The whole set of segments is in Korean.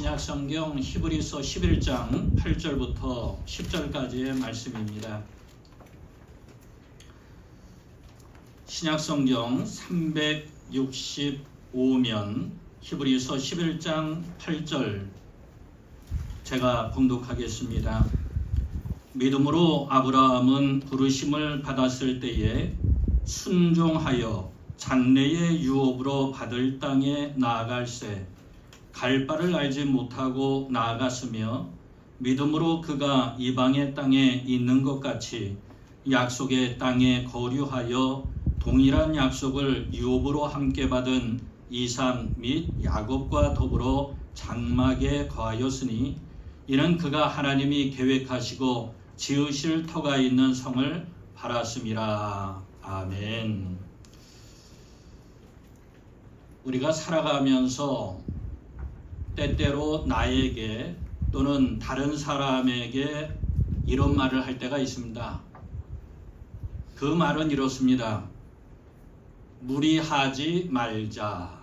신약성경 히브리서 11장 8절부터 10절까지의 말씀입니다. 신약성경 365면 히브리서 11장 8절 제가 봉독하겠습니다. 믿음으로 아브라함은 부르심을 받았을 때에 순종하여 장래의 유업으로 받을 땅에 나아갈새 갈 바를 알지 못하고 나아갔으며 믿음으로 그가 이방의 땅에 있는 것 같이 약속의 땅에 거류하여 동일한 약속을 유업으로 함께 받은 이삭 및 야곱과 더불어 장막에 거하였으니 이는 그가 하나님이 계획하시고 지으실 터가 있는 성을 바랐음이라. 아멘. 우리가 살아가면서 때때로 나에게 또는 다른 사람에게 이런 말을 할 때가 있습니다. 그 말은 이렇습니다. 무리하지 말자.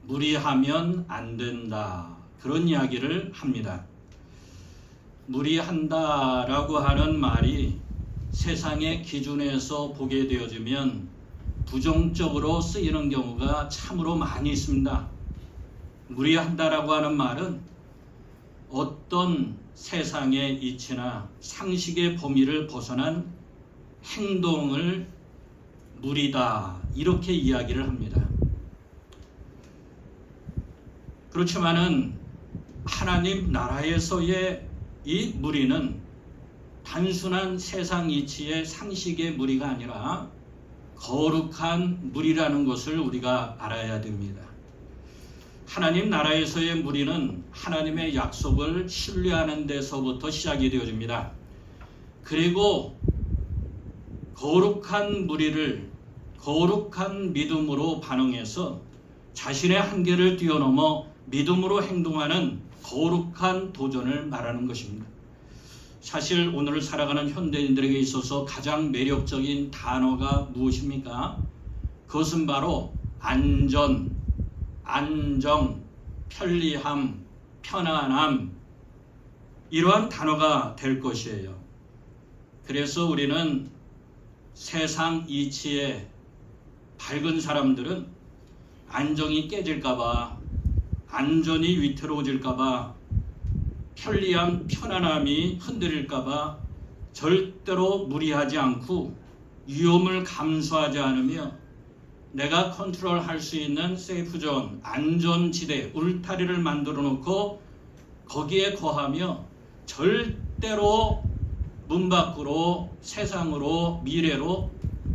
무리하면 안 된다. 그런 이야기를 합니다. 무리한다라고 하는 말이 세상의 기준에서 보게 되어지면 부정적으로 쓰이는 경우가 참으로 많이 있습니다. 무리한다라고 하는 말은 어떤 세상의 이치나 상식의 범위를 벗어난 행동을 무리다 이렇게 이야기를 합니다. 그렇지만은 하나님 나라에서의 이 무리는 단순한 세상 이치의 상식의 무리가 아니라 거룩한 무리라는 것을 우리가 알아야 됩니다. 하나님 나라에서의 무리는 하나님의 약속을 신뢰하는 데서부터 시작이 되어집니다. 그리고 거룩한 무리를 거룩한 믿음으로 반응해서 자신의 한계를 뛰어넘어 믿음으로 행동하는 거룩한 도전을 말하는 것입니다. 사실 오늘 살아가는 현대인들에게 있어서 가장 매력적인 단어가 무엇입니까? 그것은 바로 안전, 안정, 편리함, 편안함 이러한 단어가 될 것이에요. 그래서 우리는 세상 이치에 밝은 사람들은 안정이 깨질까봐, 안전이 위태로워질까봐, 편리함, 편안함이 흔들릴까봐 절대로 무리하지 않고 위험을 감수하지 않으며 내가 컨트롤할 수 있는 세이프존, 안전지대, 울타리를 만들어 놓고 거기에 거하며 절대로 문 밖으로, 세상으로, 미래로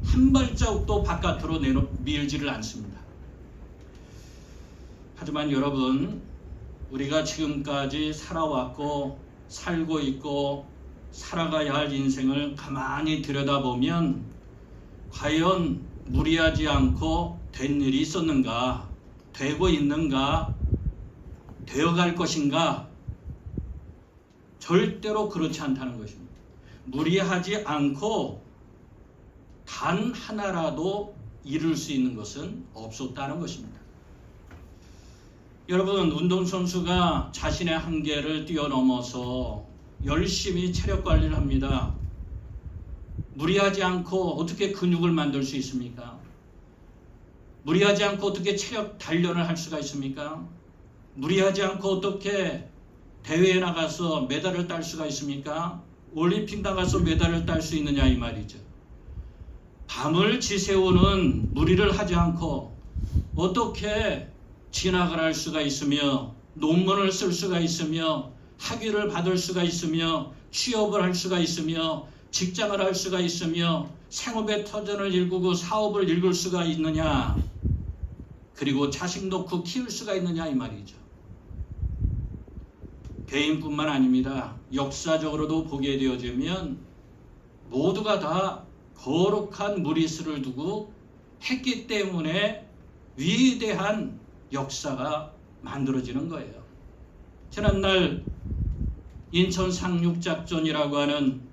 한 발자국도 바깥으로 밀지를 않습니다. 하지만 여러분, 우리가 지금까지 살아왔고 살고 있고 살아가야 할 인생을 가만히 들여다보면 과연 무리하지 않고 된 일이 있었는가? 되고 있는가? 되어갈 것인가? 절대로 그렇지 않다는 것입니다. 무리하지 않고 단 하나라도 이룰 수 있는 것은 없었다는 것입니다. 여러분, 운동선수가 자신의 한계를 뛰어넘어서 열심히 체력 관리를 합니다. 무리하지 않고 어떻게 근육을 만들 수 있습니까? 무리하지 않고 어떻게 체력 단련을 할 수가 있습니까? 무리하지 않고 어떻게 대회에 나가서 메달을 딸 수가 있습니까? 올림픽 나가서 메달을 딸 수 있느냐 이 말이죠. 밤을 지새우는 무리를 하지 않고 어떻게 진학을 할 수가 있으며 논문을 쓸 수가 있으며 학위를 받을 수가 있으며 취업을 할 수가 있으며 직장을 할 수가 있으며 생업의 터전을 일구고 사업을 일굴 수가 있느냐, 그리고 자식 놓고 키울 수가 있느냐 이 말이죠. 개인뿐만 아닙니다. 역사적으로도 보게 되어지면 모두가 다 거룩한 무리수를 두고 했기 때문에 위대한 역사가 만들어지는 거예요. 지난날 인천 상륙작전이라고 하는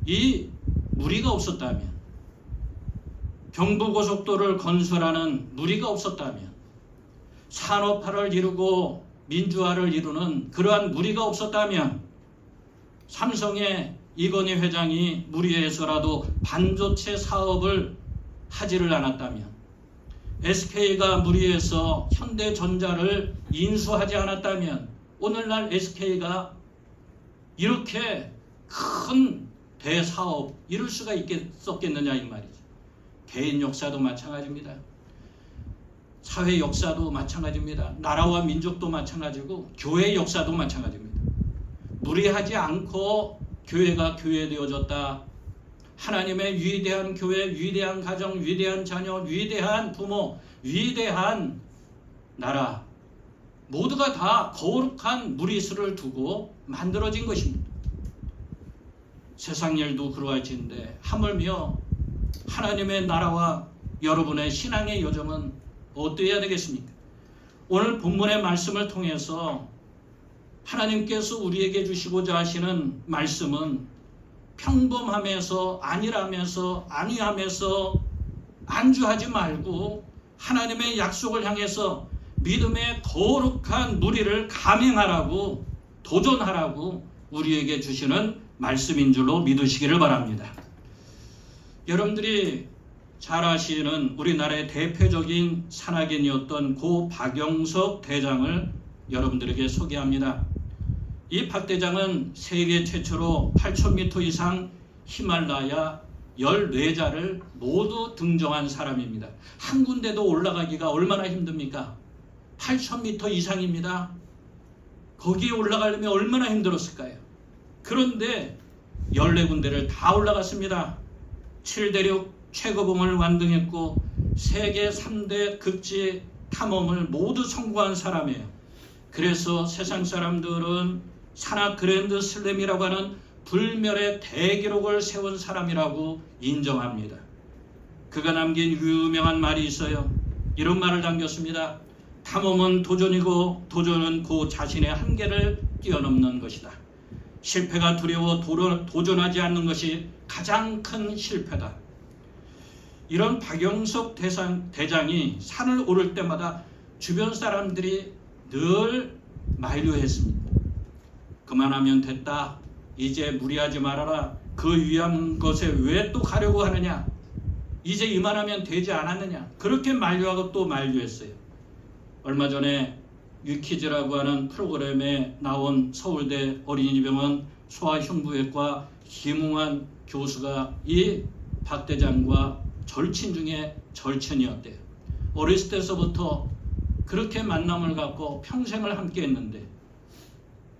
이 무리가 없었다면, 경부고속도로를 건설하는 무리가 없었다면, 산업화를 이루고 민주화를 이루는 그러한 무리가 없었다면, 삼성의 이건희 회장이 무리해서라도 반도체 사업을 하지를 않았다면, SK가 무리해서 현대전자를 인수하지 않았다면 오늘날 SK가 이렇게 큰 대사업 이룰 수가 있겠었겠느냐 이 말이죠. 개인 역사도 마찬가지입니다. 사회 역사도 마찬가지입니다. 나라와 민족도 마찬가지고 교회 역사도 마찬가지입니다. 무리하지 않고 교회가 교회되어졌다. 하나님의 위대한 교회, 위대한 가정, 위대한 자녀, 위대한 부모, 위대한 나라, 모두가 다 거룩한 무리수를 두고 만들어진 것입니다. 세상 일도 그러할진데 하물며 하나님의 나라와 여러분의 신앙의 여정은 어떠해야 되겠습니까? 오늘 본문의 말씀을 통해서 하나님께서 우리에게 주시고자 하시는 말씀은 평범함에서 아니라면서 아니하면서 안주하지 말고 하나님의 약속을 향해서 믿음의 거룩한 무리를 감행하라고, 도전하라고 우리에게 주시는 말씀인 줄로 믿으시기를 바랍니다. 여러분들이 잘 아시는 우리나라의 대표적인 산악인이었던 고 박영석 대장을 여러분들에게 소개합니다. 이 박 대장은 세계 최초로 8,000m 이상 히말라야 14자를 모두 등정한 사람입니다. 한 군데도 올라가기가 얼마나 힘듭니까? 8,000m 이상입니다. 거기에 올라가려면 얼마나 힘들었을까요? 그런데 14군데를 다 올라갔습니다. 7대륙 최고봉을 완등했고 세계 3대 극지 탐험을 모두 성공한 사람이에요. 그래서 세상 사람들은 산악 그랜드 슬램이라고 하는 불멸의 대기록을 세운 사람이라고 인정합니다. 그가 남긴 유명한 말이 있어요. 이런 말을 남겼습니다. 탐험은 도전이고 도전은 그 자신의 한계를 뛰어넘는 것이다. 실패가 두려워 도전하지 않는 것이 가장 큰 실패다. 이런 박영석 대장이 산을 오를 때마다 주변 사람들이 늘 만류했습니다. 그만하면 됐다. 이제 무리하지 말아라. 그 위한 것에 왜 또 가려고 하느냐. 이제 이만하면 되지 않았느냐. 그렇게 만류하고 또 만류했어요. 얼마 전에 유키즈라고 하는 프로그램에 나온 서울대 어린이병원 소아흉부외과 김웅환 교수가 이 박 대장과 절친 중에 절친이었대요. 어렸을 때서부터 그렇게 만남을 갖고 평생을 함께 했는데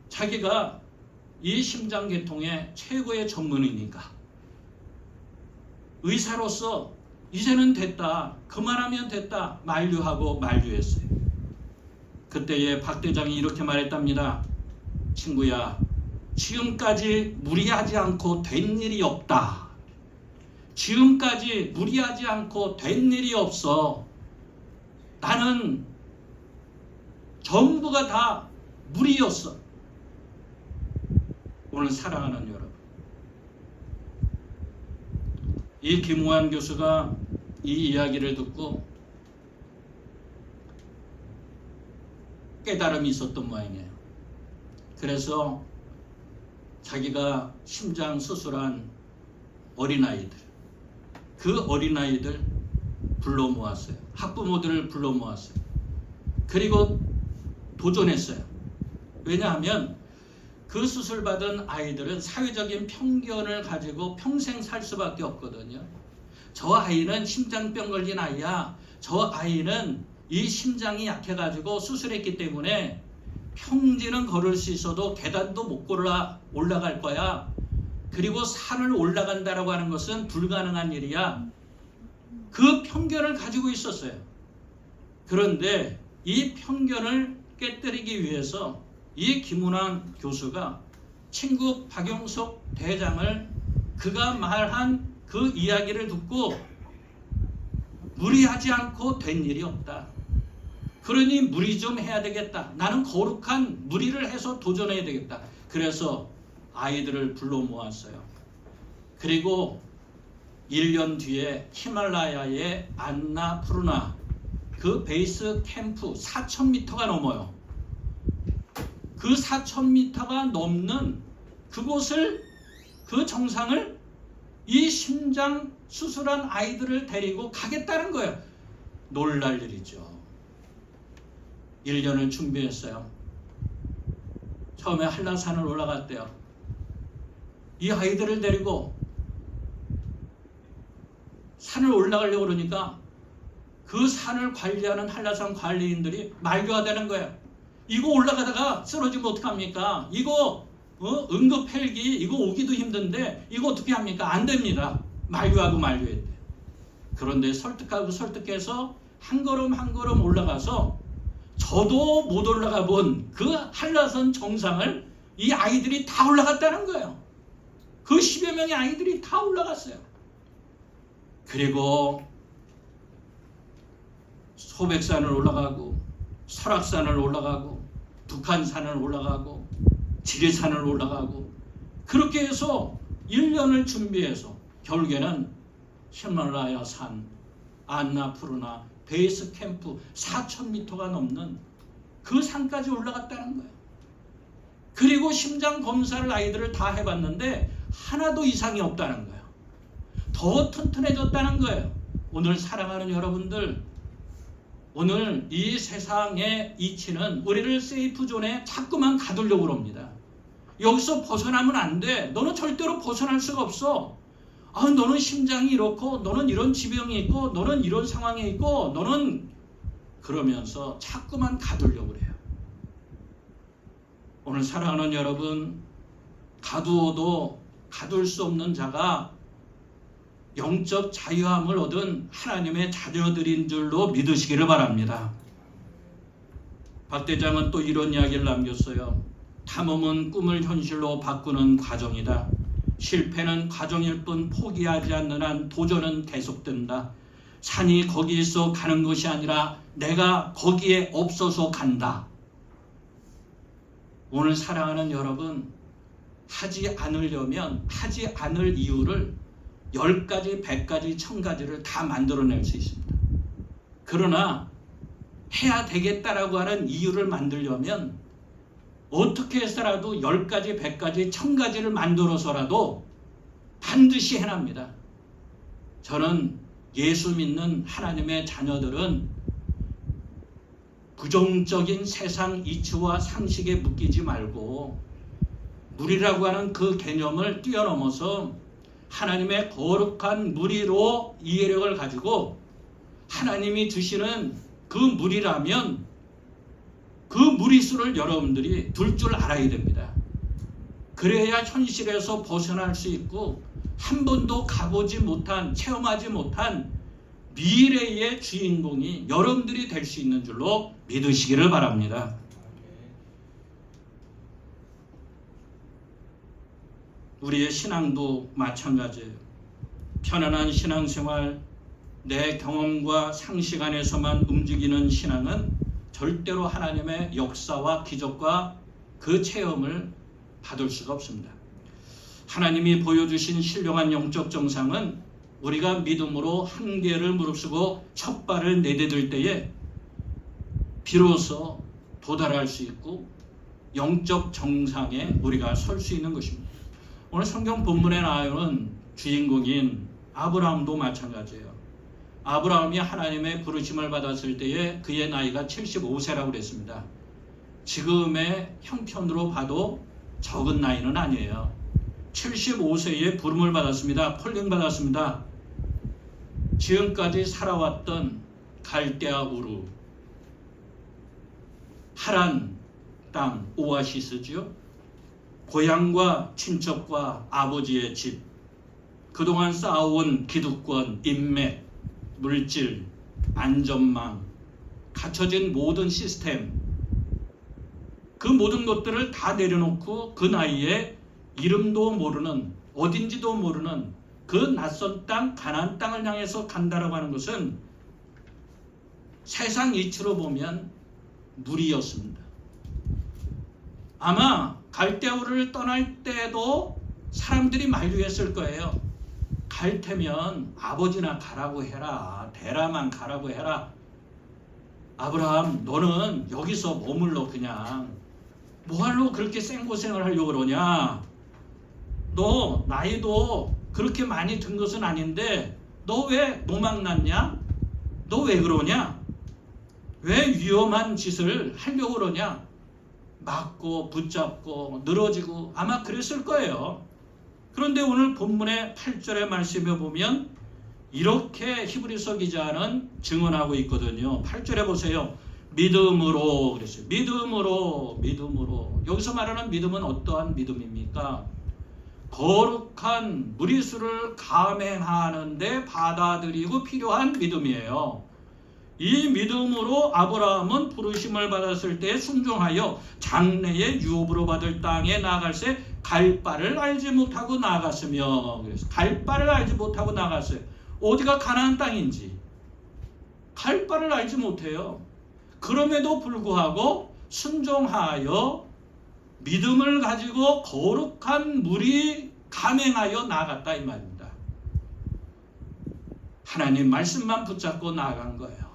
자기가 이 심장계통의 최고의 전문의니까 의사로서 이제는 됐다, 그만하면 됐다 만류하고 만류했어요. 그때에 박 대장이 이렇게 말했답니다. 친구야, 지금까지 무리하지 않고 된 일이 없다. 지금까지 무리하지 않고 된 일이 없어. 나는 전부가 다 무리였어. 오늘 사랑하는 여러분, 이 김웅환 교수가 이 이야기를 듣고 깨달음이 있었던 모양이에요. 그래서 자기가 심장 수술한 어린아이들, 그 어린아이들 불러 모았어요. 학부모들을 불러 모았어요. 그리고 도전했어요. 왜냐하면 그 수술받은 아이들은 사회적인 편견을 가지고 평생 살 수밖에 없거든요. 저 아이는 심장병 걸린 아이야. 저 아이는 이 심장이 약해가지고 수술했기 때문에 평지는 걸을 수 있어도 계단도 못 올라갈 거야. 그리고 산을 올라간다라고 하는 것은 불가능한 일이야. 그 편견을 가지고 있었어요. 그런데 이 편견을 깨뜨리기 위해서 이 김웅환 교수가 친구 박영석 대장을 그가 말한 그 이야기를 듣고 무리하지 않고 된 일이 없다. 그러니 무리 좀 해야 되겠다. 나는 거룩한 무리를 해서 도전해야 되겠다. 그래서 아이들을 불러 모았어요. 그리고 1년 뒤에 히말라야의 안나푸르나 그 베이스 캠프 4,000m가 넘어요. 그 4,000m가 넘는 그곳을, 그 정상을 이 심장 수술한 아이들을 데리고 가겠다는 거예요. 놀랄 일이죠. 1년을 준비했어요. 처음에 한라산을 올라갔대요. 이 아이들을 데리고 산을 올라가려고 그러니까 그 산을 관리하는 한라산 관리인들이 만류하다는 거예요. 이거 올라가다가 쓰러지면 어떡합니까? 이거 응급 헬기 이거 오기도 힘든데 이거 어떻게 합니까? 안 됩니다. 만류하고 만류했대. 그런데 설득해서 한 걸음 한 걸음 올라가서 저도 못 올라가 본 그 한라산 정상을 이 아이들이 다 올라갔다는 거예요. 그 10여 명의 아이들이 다 올라갔어요. 그리고 소백산을 올라가고 설악산을 올라가고 북한산을 올라가고 지리산을 올라가고 그렇게 해서 1년을 준비해서 결국에는 히말라야 산, 안나푸르나 베이스 캠프 4,000m가 넘는 그 산까지 올라갔다는 거예요. 그리고 심장 검사를 아이들을 다 해봤는데 하나도 이상이 없다는 거예요. 더 튼튼해졌다는 거예요. 오늘 사랑하는 여러분들, 오늘 이 세상의 이치는 우리를 세이프존에 자꾸만 가두려고 합니다. 여기서 벗어나면 안 돼. 너는 절대로 벗어날 수가 없어. 너는 심장이 이렇고 너는 이런 지병이 있고 너는 이런 상황에 있고 너는 그러면서 자꾸만 가두려고 그래요. 오늘 사랑하는 여러분, 가두어도 가둘 수 없는 자가 영적 자유함을 얻은 하나님의 자녀들인 줄로 믿으시기를 바랍니다. 박 대장은 또 이런 이야기를 남겼어요. 탐험은 꿈을 현실로 바꾸는 과정이다. 실패는 과정일 뿐 포기하지 않는 한 도전은 계속된다. 산이 거기에서 가는 것이 아니라 내가 거기에 없어서 간다. 오늘 사랑하는 여러분, 하지 않으려면 하지 않을 이유를 10가지, 100가지, 1000가지를 다 만들어낼 수 있습니다. 그러나 해야 되겠다라고 하는 이유를 만들려면 어떻게 해서라도 10가지, 100가지, 1000가지를 만들어서라도 반드시 해납니다. 저는 예수 믿는 하나님의 자녀들은 부정적인 세상 이치와 상식에 묶이지 말고 물이라고 하는 그 개념을 뛰어넘어서 하나님의 거룩한 무리로 이해력을 가지고 하나님이 주시는 그 무리라면 그 무리수를 여러분들이 둘 줄 알아야 됩니다. 그래야 현실에서 벗어날 수 있고 한 번도 가보지 못한, 체험하지 못한 미래의 주인공이 여러분들이 될 수 있는 줄로 믿으시기를 바랍니다. 우리의 신앙도 마찬가지예요. 편안한 신앙생활, 내 경험과 상식 안에서만 움직이는 신앙은 절대로 하나님의 역사와 기적과 그 체험을 받을 수가 없습니다. 하나님이 보여주신 신령한 영적 정상은 우리가 믿음으로 한계를 무릅쓰고 첫 발을 내디딜 때에 비로소 도달할 수 있고 영적 정상에 우리가 설 수 있는 것입니다. 오늘 성경 본문에 나오는 주인공인 아브라함도 마찬가지예요. 아브라함이 하나님의 부르심을 받았을 때에 그의 나이가 75세라고 그랬습니다. 지금의 형편으로 봐도 적은 나이는 아니에요. 75세에 부름을 받았습니다. 콜링 받았습니다. 지금까지 살아왔던 갈대아 우르, 하란 땅, 오아시스지요. 고향과 친척과 아버지의 집, 그동안 쌓아온 기득권, 인맥, 물질, 안전망, 갖춰진 모든 시스템, 그 모든 것들을 다 내려놓고 그 나이에 이름도 모르는, 어딘지도 모르는 그 낯선 땅, 가나안 땅을 향해서 간다라고 하는 것은 세상 이치로 보면 무리였습니다. 아마 갈대아우르를 떠날 때도 사람들이 만류했을 거예요. 갈 테면 아버지나 가라고 해라. 데라만 가라고 해라. 아브라함, 너는 여기서 머물러 그냥. 뭐하러 그렇게 생고생을 하려고 그러냐? 너 나이도 그렇게 많이 든 것은 아닌데 너 왜 노망났냐? 너 왜 그러냐? 왜 위험한 짓을 하려고 그러냐? 맞고 붙잡고 늘어지고 아마 그랬을 거예요. 그런데 오늘 본문의 8절의 말씀에 보면 이렇게 히브리서 기자는 증언하고 있거든요. 8절에 보세요. 믿음으로 그랬어요. 믿음으로. 여기서 말하는 믿음은 어떠한 믿음입니까? 거룩한 무리수를 감행하는데 받아들이고 필요한 믿음이에요. 이 믿음으로 아브라함은 부르심을 받았을 때 순종하여 장래의 유업으로 받을 땅에 나아갈새 갈 바를 알지 못하고 나아갔으며, 그래서 갈 바를 알지 못하고 나아갔어요. 어디가 가나안 땅인지 갈 바를 알지 못해요. 그럼에도 불구하고 순종하여 믿음을 가지고 거룩한 무리 감행하여 나아갔다 이 말입니다. 하나님 말씀만 붙잡고 나아간 거예요.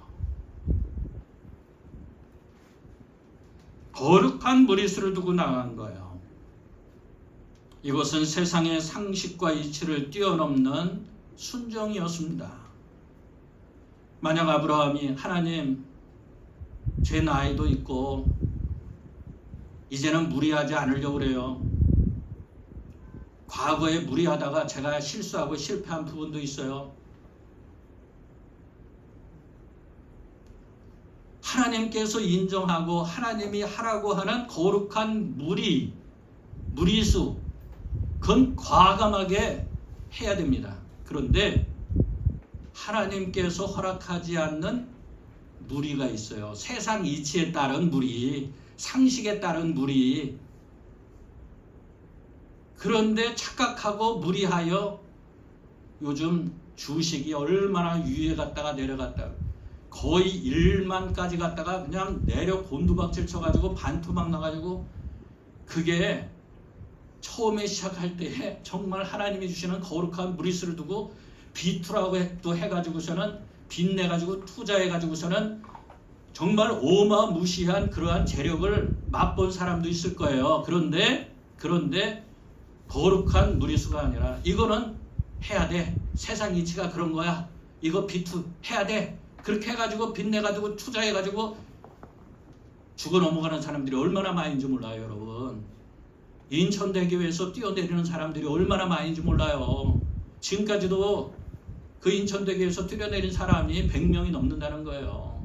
거룩한 무리수를 두고 나간 거예요. 이것은 세상의 상식과 이치를 뛰어넘는 순종이었습니다. 만약 아브라함이 하나님 제 나이도 있고 이제는 무리하지 않으려고 그래요. 과거에 무리하다가 제가 실수하고 실패한 부분도 있어요. 하나님께서 인정하고 하나님이 하라고 하는 거룩한 무리수, 그건 과감하게 해야 됩니다. 그런데 하나님께서 허락하지 않는 무리가 있어요. 세상 이치에 따른 무리, 상식에 따른 무리. 그런데 착각하고 무리하여 요즘 주식이 얼마나 위에 갔다가 내려갔다가 거의 1만까지 갔다가 그냥 내려 곤두박질 쳐가지고 반토막 나가지고, 그게 처음에 시작할 때 정말 하나님이 주시는 거룩한 무리수를 두고 비투라고 또 해가지고서는 빚내가지고 투자해가지고서는 정말 어마무시한 그러한 재력을 맛본 사람도 있을 거예요. 그런데 거룩한 무리수가 아니라 이거는 해야 돼. 세상 이치가 그런 거야. 이거 비투 해야 돼. 그렇게 해가지고 빚내가지고 투자해가지고 죽어 넘어가는 사람들이 얼마나 많은지 몰라요, 여러분. 인천대교에서 뛰어내리는 사람들이 얼마나 많은지 몰라요. 지금까지도 그 인천대교에서 뛰어내린 사람이 100명이 넘는다는 거예요.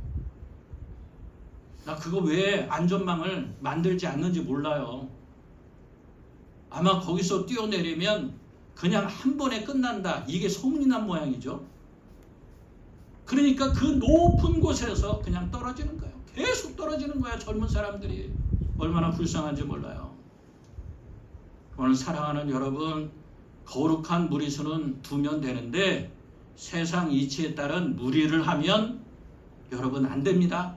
나 그거 왜 안전망을 만들지 않는지 몰라요. 아마 거기서 뛰어내리면 그냥 한 번에 끝난다, 이게 소문이 난 모양이죠. 그러니까 그 높은 곳에서 그냥 떨어지는 거예요. 계속 떨어지는 거예요. 젊은 사람들이 얼마나 불쌍한지 몰라요. 오늘 사랑하는 여러분, 거룩한 무리수는 두면 되는데 세상 이치에 따른 무리를 하면 여러분 안 됩니다.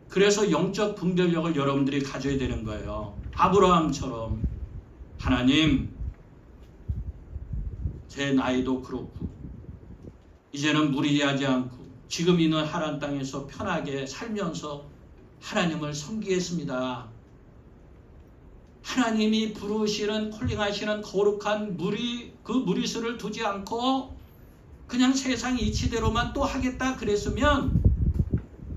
그래서 영적 분별력을 여러분들이 가져야 되는 거예요. 아브라함처럼 하나님, 제 나이도 그렇고 이제는 무리하지 않고 지금 있는 하란 땅에서 편하게 살면서 하나님을 섬기겠습니다. 하나님이 부르시는, 콜링하시는 거룩한 그 무리수를 두지 않고 그냥 세상 이치대로만 또 하겠다 그랬으면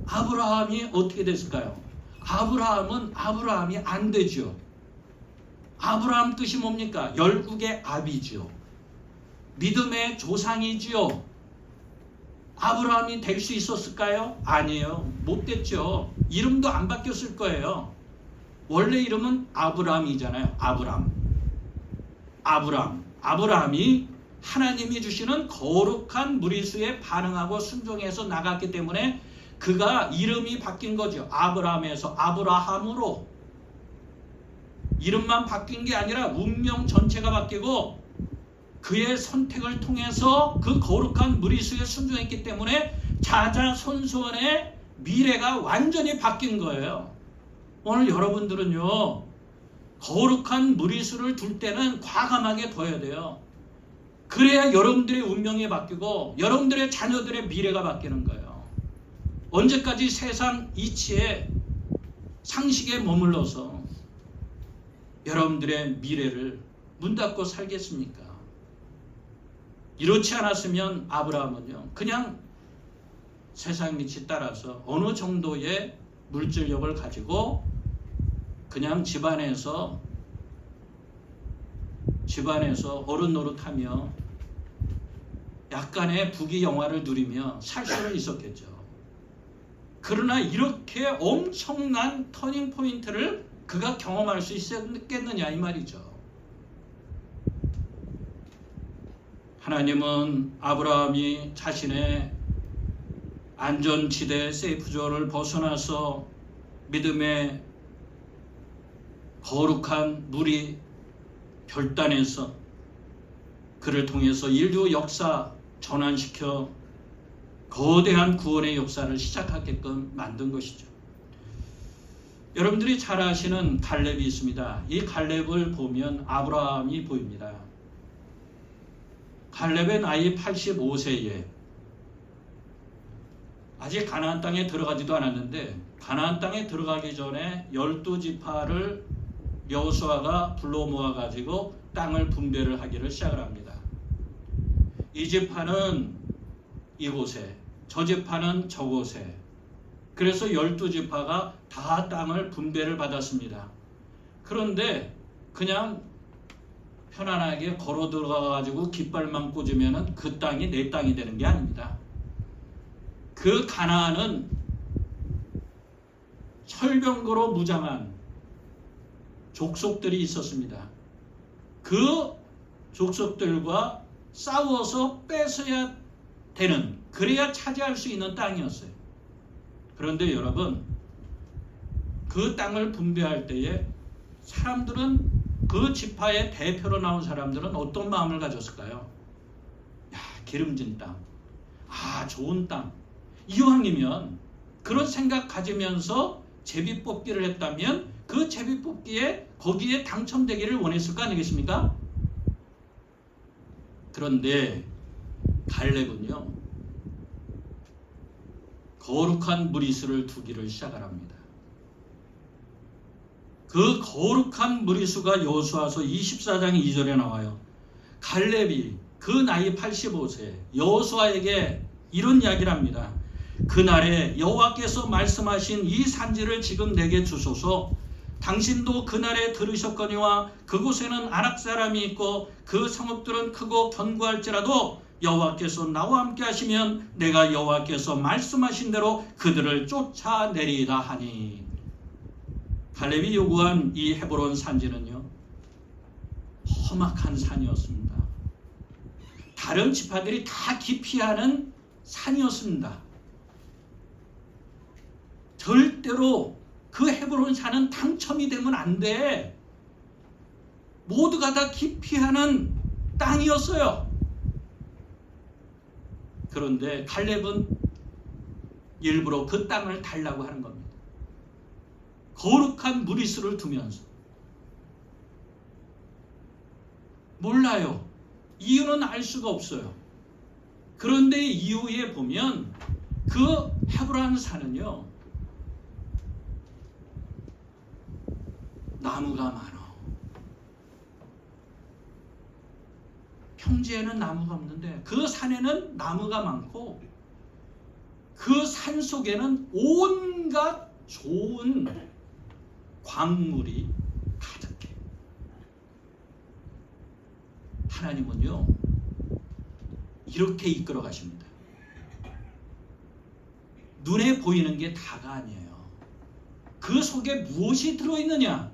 아브라함이 어떻게 됐을까요? 아브라함이 안 되죠. 아브라함 뜻이 뭡니까? 열국의 아비죠. 믿음의 조상이지요. 아브라함이 될 수 있었을까요? 아니에요. 못 됐죠. 이름도 안 바뀌었을 거예요. 원래 이름은 아브라함이잖아요. 아브라함이 하나님이 주시는 거룩한 무리수에 반응하고 순종해서 나갔기 때문에 그가 이름이 바뀐 거죠. 아브라함에서 아브라함으로. 이름만 바뀐 게 아니라 운명 전체가 바뀌고 그의 선택을 통해서 그 거룩한 무리수에 순종했기 때문에 자자손손의 미래가 완전히 바뀐 거예요. 오늘 여러분들은요, 거룩한 무리수를 둘 때는 과감하게 둬야 돼요. 그래야 여러분들의 운명이 바뀌고 여러분들의 자녀들의 미래가 바뀌는 거예요. 언제까지 세상 이치에 상식에 머물러서 여러분들의 미래를 문 닫고 살겠습니까? 이렇지 않았으면 아브라함은요, 그냥 세상 빛이 따라서 어느 정도의 물질력을 가지고 그냥 집안에서 어른 노릇하며 약간의 부귀영화를 누리며 살 수는 있었겠죠. 그러나 이렇게 엄청난 터닝 포인트를 그가 경험할 수 있었겠느냐 이 말이죠. 하나님은 아브라함이 자신의 안전지대 세이프존을 벗어나서 믿음의 거룩한 물이 결단해서 그를 통해서 인류 역사 전환시켜 거대한 구원의 역사를 시작하게끔 만든 것이죠. 여러분들이 잘 아시는 갈렙이 있습니다. 이 갈렙을 보면 아브라함이 보입니다. 갈렙의 나이 85세에 아직 가나안 땅에 들어가지도 않았는데 가나안 땅에 들어가기 전에 12지파를 여호수아가 불러 모아가지고 땅을 분배를 하기를 시작을 합니다. 이 지파는 이곳에, 저 지파는 저곳에. 그래서 12지파가 다 땅을 분배를 받았습니다. 그런데 그냥 편안하게 걸어 들어가가지고 깃발만 꽂으면 그 땅이 내 땅이 되는 게 아닙니다. 그 가나안은 철병거로 무장한 족속들이 있었습니다. 그 족속들과 싸워서 뺏어야 되는, 그래야 차지할 수 있는 땅이었어요. 그런데 여러분, 그 땅을 분배할 때에 사람들은, 그 지파의 대표로 나온 사람들은 어떤 마음을 가졌을까요? 야, 기름진 땅, 좋은 땅. 이왕이면 그런 생각 가지면서 제비뽑기를 했다면 그 제비뽑기에 거기에 당첨되기를 원했을 거 아니겠습니까? 그런데 갈렙은요, 거룩한 무리수를 두기를 시작합니다. 그 거룩한 무리수가 여호수아서 24장 2절에 나와요. 갈렙이 그 나이 85세 여호수아에게 이런 이야기를 합니다. 그날에 여호와께서 말씀하신 이 산지를 지금 내게 주소서. 당신도 그날에 들으셨거니와 그곳에는 아낙 사람이 있고 그 성읍들은 크고 견고할지라도 여호와께서 나와 함께 하시면 내가 여호와께서 말씀하신 대로 그들을 쫓아내리다 하니. 갈렙이 요구한 이 헤브론 산지는요, 험악한 산이었습니다. 다른 지파들이 다 기피하는 산이었습니다. 절대로 그 헤브론 산은 당첨이 되면 안 돼. 모두가 다 기피하는 땅이었어요. 그런데 갈렙은 일부러 그 땅을 달라고 하는 겁니다. 거룩한 무리수를 두면서. 몰라요. 이유는 알 수가 없어요. 그런데 이후에 보면 그 헤브론 산은요, 나무가 많아. 평지에는 나무가 없는데 그 산에는 나무가 많고 그 산 속에는 온갖 좋은 광물이 가득해. 하나님은요, 이렇게 이끌어 가십니다. 눈에 보이는 게 다가 아니에요. 그 속에 무엇이 들어있느냐?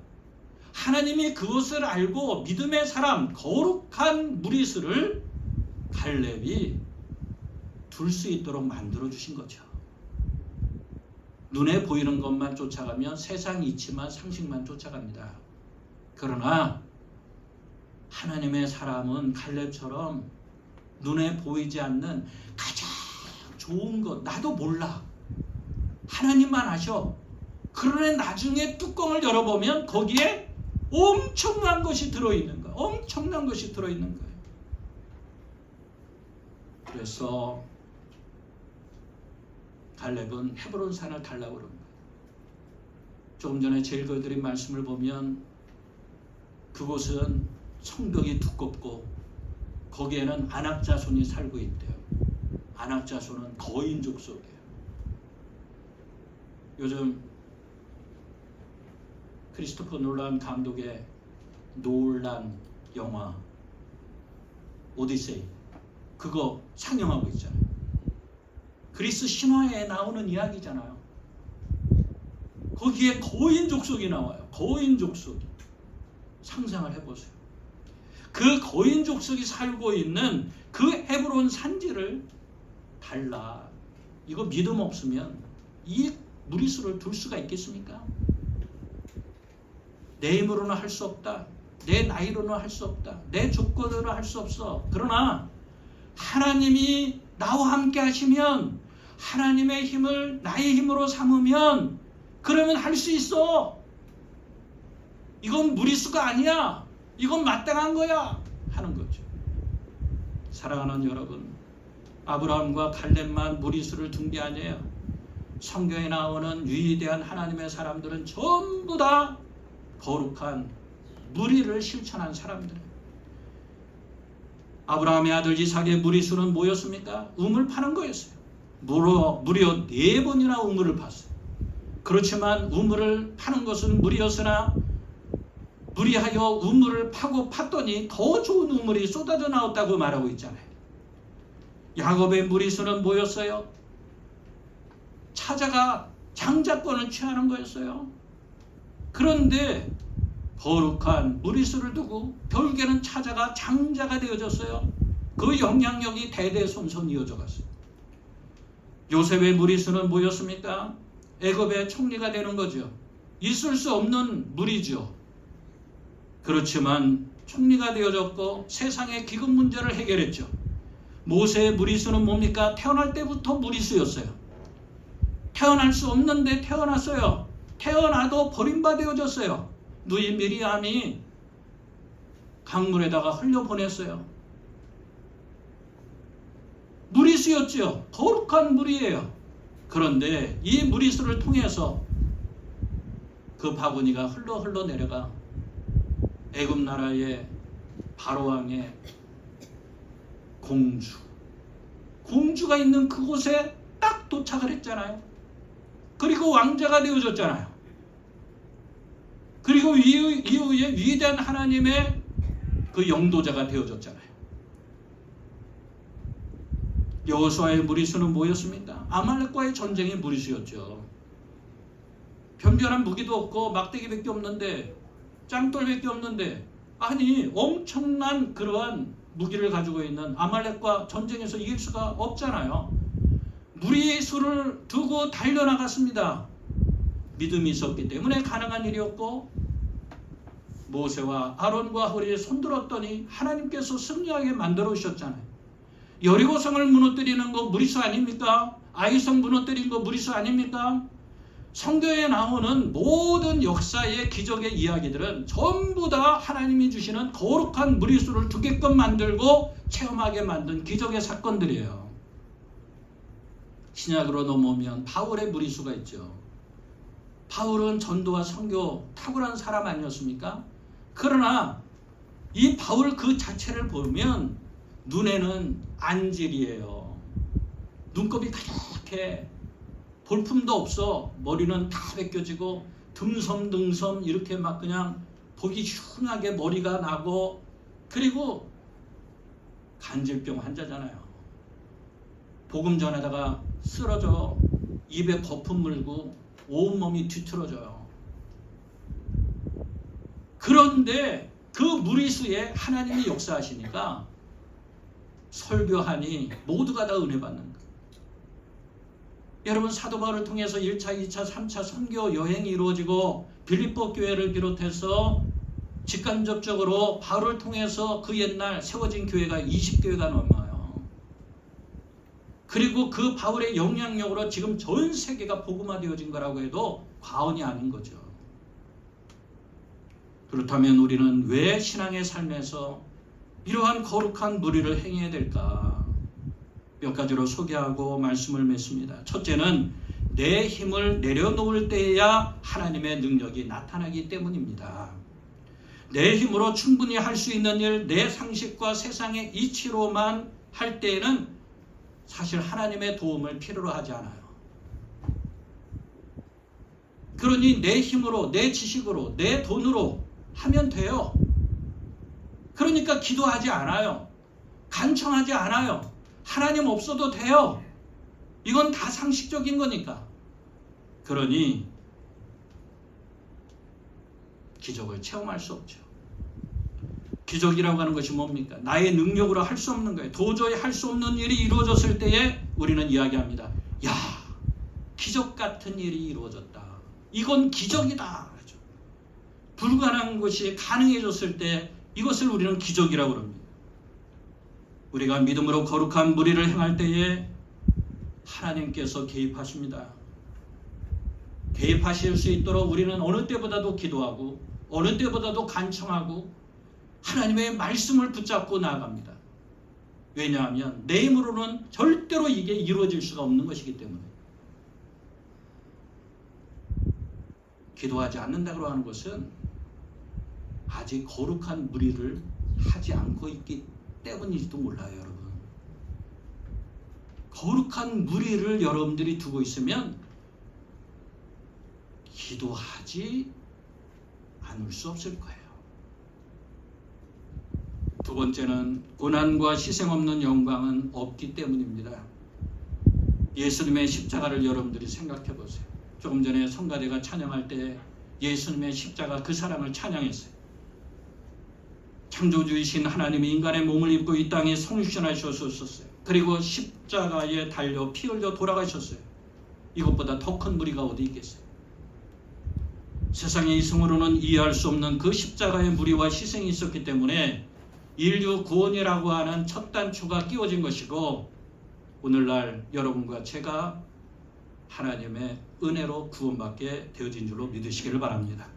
하나님이 그것을 알고 믿음의 사람, 거룩한 무리수를 갈렙이 둘 수 있도록 만들어 주신 거죠. 눈에 보이는 것만 쫓아가면 세상 이치만 상식만 쫓아갑니다. 그러나 하나님의 사람은 갈렙처럼 눈에 보이지 않는 가장 좋은 것, 나도 몰라, 하나님만 아셔. 그러나 나중에 뚜껑을 열어보면 거기에 엄청난 것이 들어있는 거예요. 엄청난 것이 들어있는 거예요. 그래서 갈렙은 헤브론 산을 달라고 그런 거예요. 조금 전에 제일 거드린 말씀을 보면 그곳은 성벽이 두껍고 거기에는 안악자손이 살고 있대요. 안악자손은 거인 족속이에요. 요즘 크리스토퍼 놀란 감독의 놀란 영화 오디세이 그거 상영하고 있잖아요. 그리스 신화에 나오는 이야기잖아요. 거기에 거인 족속이 나와요. 거인 족속이. 상상을 해보세요. 그 거인 족속이 살고 있는 그 헤브론 산지를 달라. 이거 믿음 없으면 이 무리수를 둘 수가 있겠습니까? 내 힘으로는 할 수 없다. 내 나이로는 할 수 없다. 내 조건으로 할 수 없어. 그러나 하나님이 나와 함께 하시면, 하나님의 힘을 나의 힘으로 삼으면 그러면 할 수 있어. 이건 무리수가 아니야. 이건 마땅한 거야. 하는 거죠. 사랑하는 여러분, 아브라함과 갈렙만 무리수를 둔 게 아니에요. 성경에 나오는 위대한 하나님의 사람들은 전부 다 거룩한 무리를 실천한 사람들이에요. 아브라함의 아들 이삭의 무리수는 뭐였습니까? 우물 파는 거였어요. 무려 4번이나 우물을 팠어요. 그렇지만 우물을 파는 것은 무리였으나 무리하여 우물을 파고 팠더니 더 좋은 우물이 쏟아져 나왔다고 말하고 있잖아요. 야곱의 무리수는 뭐였어요? 차자가 장자권을 취하는 거였어요. 그런데 거룩한 무리수를 두고 결국에는 차자가 장자가 되어졌어요. 그 영향력이 대대손손 이어져 갔어요. 요셉의 무리수는 뭐였습니까? 애굽의 총리가 되는 거죠. 있을 수 없는 무리죠. 그렇지만 총리가 되어졌고 세상의 기금 문제를 해결했죠. 모세의 무리수는 뭡니까? 태어날 때부터 무리수였어요. 태어날 수 없는데 태어났어요. 태어나도 버림받아졌어요. 누이 미리암이 강물에다가 흘려보냈어요. 무리수였죠. 거룩한 무리예요. 그런데 이 무리수를 통해서 그 바구니가 흘러 내려가 애굽 나라의 바로왕의 공주가 있는 그곳에 딱 도착을 했잖아요. 그리고 왕자가 되어졌잖아요. 그리고 이후에 위대한 하나님의 그 영도자가 되어졌잖아요. 여호수아의 무리수는 뭐였습니까? 아말렉과의 전쟁의 무리수였죠. 변변한 무기도 없고 막대기밖에 없는데, 짱돌밖에 없는데, 아니 엄청난 그러한 무기를 가지고 있는 아말렉과 전쟁에서 이길 수가 없잖아요. 무리의 수를 두고 달려나갔습니다. 믿음이 있었기 때문에 가능한 일이었고, 모세와 아론과 허리에 손들었더니 하나님께서 승리하게 만들어 주셨잖아요. 여리고성을 무너뜨리는 거 무리수 아닙니까? 아이성 무너뜨린 거 무리수 아닙니까? 성경에 나오는 모든 역사의 기적의 이야기들은 전부 다 하나님이 주시는 거룩한 무리수를 두게끔 만들고 체험하게 만든 기적의 사건들이에요. 신약으로 넘어오면 바울의 무리수가 있죠. 바울은 전도와 선교 탁월한 사람 아니었습니까? 그러나 이 바울 그 자체를 보면 눈에는 안질이에요. 눈곱이 가득해. 볼품도 없어. 머리는 다 벗겨지고 듬섬듬섬 이렇게 막 그냥 보기 흉하게 머리가 나고, 그리고 간질병 환자잖아요. 복음 전에다가 쓰러져 입에 거품 물고 온몸이 뒤틀어져요. 그런데 그 무리수에 하나님이 역사하시니까 설교하니 모두가 다 은혜 받는 거예요. 여러분, 사도 바울을 통해서 1차, 2차, 3차 선교 여행이 이루어지고 빌립보 교회를 비롯해서 직간접적으로 바울을 통해서 그 옛날 세워진 교회가 20교회가 넘어요. 그리고 그 바울의 영향력으로 지금 전 세계가 복음화되어진 거라고 해도 과언이 아닌 거죠. 그렇다면 우리는 왜 신앙의 삶에서 이러한 거룩한 무리를 행해야 될까? 몇 가지로 소개하고 말씀을 맺습니다. 첫째는 내 힘을 내려놓을 때에야 하나님의 능력이 나타나기 때문입니다. 내 힘으로 충분히 할 수 있는 일, 내 상식과 세상의 이치로만 할 때에는 사실 하나님의 도움을 필요로 하지 않아요. 그러니 내 힘으로, 내 지식으로, 내 돈으로 하면 돼요. 그러니까 기도하지 않아요. 간청하지 않아요. 하나님 없어도 돼요. 이건 다 상식적인 거니까. 그러니 기적을 체험할 수 없죠. 기적이라고 하는 것이 뭡니까? 나의 능력으로 할 수 없는 거예요. 도저히 할 수 없는 일이 이루어졌을 때에 우리는 이야기합니다. 야, 기적 같은 일이 이루어졌다. 이건 기적이다. 불가능한 것이 가능해졌을 때 이것을 우리는 기적이라고 합니다. 우리가 믿음으로 거룩한 무리를 행할 때에 하나님께서 개입하십니다. 개입하실 수 있도록 우리는 어느 때보다도 기도하고 어느 때보다도 간청하고 하나님의 말씀을 붙잡고 나아갑니다. 왜냐하면 내 힘으로는 절대로 이게 이루어질 수가 없는 것이기 때문에. 기도하지 않는다고 하는 것은 아직 거룩한 무리를 하지 않고 있기 때문일지도 몰라요, 여러분. 거룩한 무리를 여러분들이 두고 있으면 기도하지 않을 수 없을 거예요. 두 번째는 고난과 희생 없는 영광은 없기 때문입니다. 예수님의 십자가를 여러분들이 생각해 보세요. 조금 전에 성가대가 찬양할 때 예수님의 십자가 그 사랑을 찬양했어요. 창조주이신 하나님이 인간의 몸을 입고 이 땅에 성육신하셨었어요. 그리고 십자가에 달려 피 흘려 돌아가셨어요. 이것보다 더 큰 무리가 어디 있겠어요? 세상의 이성으로는 이해할 수 없는 그 십자가의 무리와 희생이 있었기 때문에 인류 구원이라고 하는 첫 단추가 끼워진 것이고, 오늘날 여러분과 제가 하나님의 은혜로 구원받게 되어진 줄로 믿으시기를 바랍니다.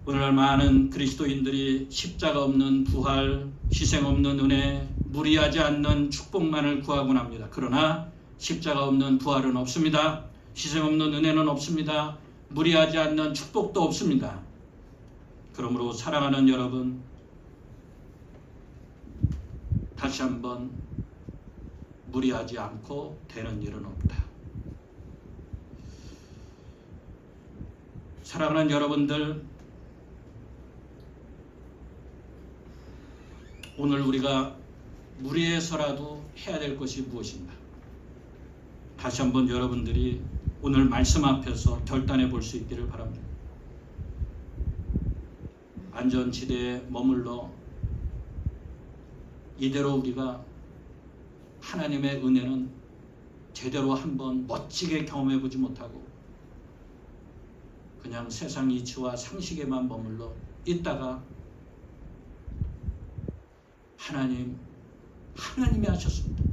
오늘날 많은 그리스도인들이 십자가 없는 부활, 희생 없는 은혜, 무리하지 않는 축복만을 구하곤 합니다. 그러나 십자가 없는 부활은 없습니다. 희생 없는 은혜는 없습니다. 무리하지 않는 축복도 없습니다. 그러므로 사랑하는 여러분, 다시 한번 무리하지 않고 되는 일은 없다. 사랑하는 여러분들, 오늘 우리가 무리해서라도 해야 될 것이 무엇인가? 다시 한번 여러분들이 오늘 말씀 앞에서 결단해 볼 수 있기를 바랍니다. 안전지대에 머물러 이대로 우리가 하나님의 은혜는 제대로 한번 멋지게 경험해 보지 못하고 그냥 세상 이치와 상식에만 머물러 있다가 하나님이 하셨습니다.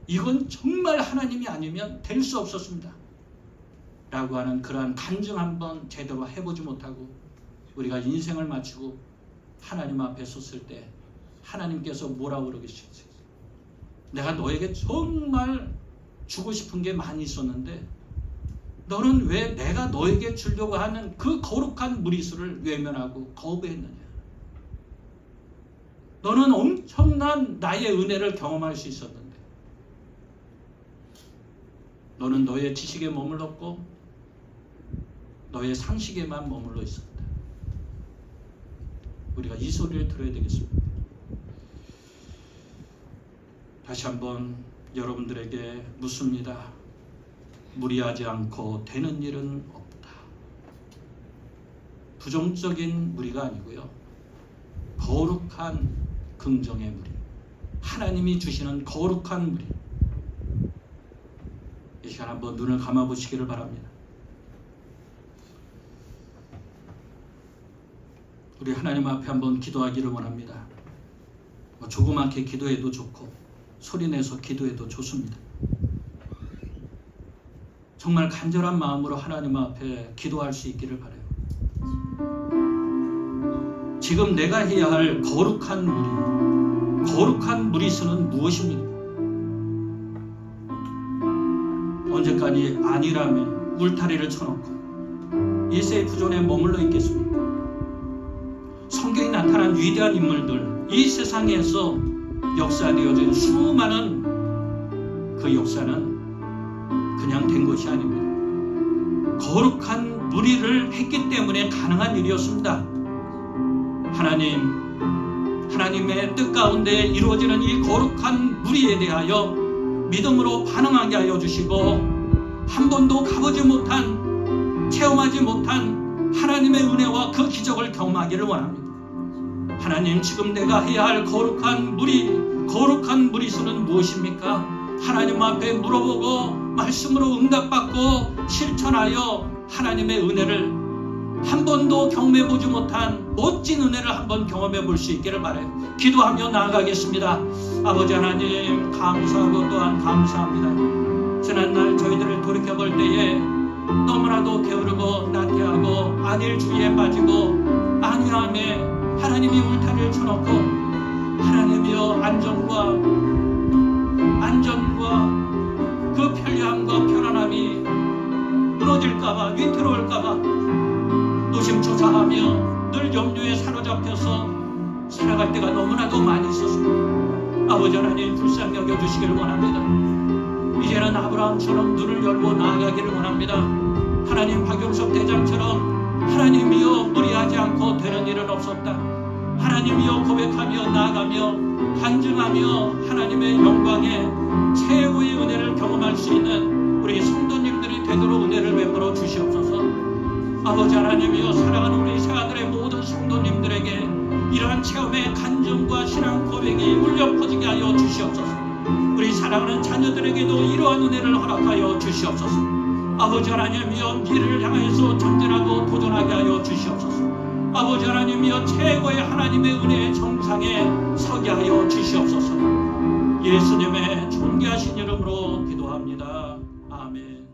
이건 정말 하나님이 아니면 될 수 없었습니다. 라고 하는 그러한 간증 한번 제대로 해보지 못하고 우리가 인생을 마치고 하나님 앞에 섰을 때 하나님께서 뭐라고 그러겠어요? 내가 너에게 정말 주고 싶은 게 많이 있었는데 너는 왜 내가 너에게 주려고 하는 그 거룩한 무리수를 외면하고 거부했느냐? 너는 엄청난 나의 은혜를 경험할 수 있었는데 너는 너의 지식에 머물렀고 너의 상식에만 머물러 있었다. 우리가 이 소리를 들어야 되겠습니다. 다시 한번 여러분들에게 묻습니다. 무리하지 않고 되는 일은 없다. 부정적인 무리가 아니고요. 거룩한 긍정의 무리. 하나님이 주시는 거룩한 무리. 이 시간 한번 눈을 감아보시기를 바랍니다. 우리 하나님 앞에 한번 기도하기를 원합니다. 조그맣게 기도해도 좋고 소리내서 기도해도 좋습니다. 정말 간절한 마음으로 하나님 앞에 기도할 수 있기를 바라요. 지금 내가 해야 할 거룩한 무리수는 무엇입니까? 언제까지 안일함에 울타리를 쳐놓고 일세의 부존에 머물러 있겠습니까? 위대한 인물들, 이 세상에서 역사되어진 수많은 그 역사는 그냥 된 것이 아닙니다. 거룩한 무리를 했기 때문에 가능한 일이었습니다. 하나님의 뜻 가운데 이루어지는 이 거룩한 무리에 대하여 믿음으로 반응하게 하여 주시고, 한 번도 가보지 못한, 체험하지 못한 하나님의 은혜와 그 기적을 경험하기를 원합니다. 하나님, 지금 내가 해야 할 거룩한 무리수는 무엇입니까? 하나님 앞에 물어보고 말씀으로 응답받고 실천하여 하나님의 은혜를 한 번도 경험해보지 못한 멋진 은혜를 한번 경험해볼 수 있기를 바라요. 기도하며 나아가겠습니다. 아버지 하나님, 감사하고 또한 감사합니다. 지난날 저희들을 돌이켜볼 때에 너무나도 게으르고 나태하고 안일주의에 빠지고 안위함에 하나님이 울타리를 쳐놓고 하나님이여 안전과 그 편리함과 편안함이 무너질까봐, 위태로울까봐 노심초사하며 늘 염려에 사로잡혀서 살아갈 때가 너무나도 많이 있었습니다. 아버지 하나님, 불쌍히 여겨주시기를 원합니다. 이제는 아브라함처럼 눈을 열고 나아가기를 원합니다. 하나님, 박용석 대장처럼 하나님이여 무리하지 않고 되는 일은 없었다. 하나님이여 고백하며 나아가며 간증하며 하나님의 영광의 최고의 은혜를 경험할 수 있는 우리 성도님들이 되도록 은혜를 베풀어 주시옵소서. 아버지 하나님이여, 사랑하는 우리 새아들의 모든 성도님들에게 이러한 체험의 간증과 신앙 고백이 울려 퍼지게 하여 주시옵소서. 우리 사랑하는 자녀들에게도 이러한 은혜를 허락하여 주시옵소서. 아버지 하나님이여, 미래를 향해서 전진하고 도전하게 하여 주시옵소서. 아버지 하나님이여, 최고의 하나님의 은혜의 정상에 서게 하여 주시옵소서. 예수님의 존귀하신 이름으로 기도합니다. 아멘.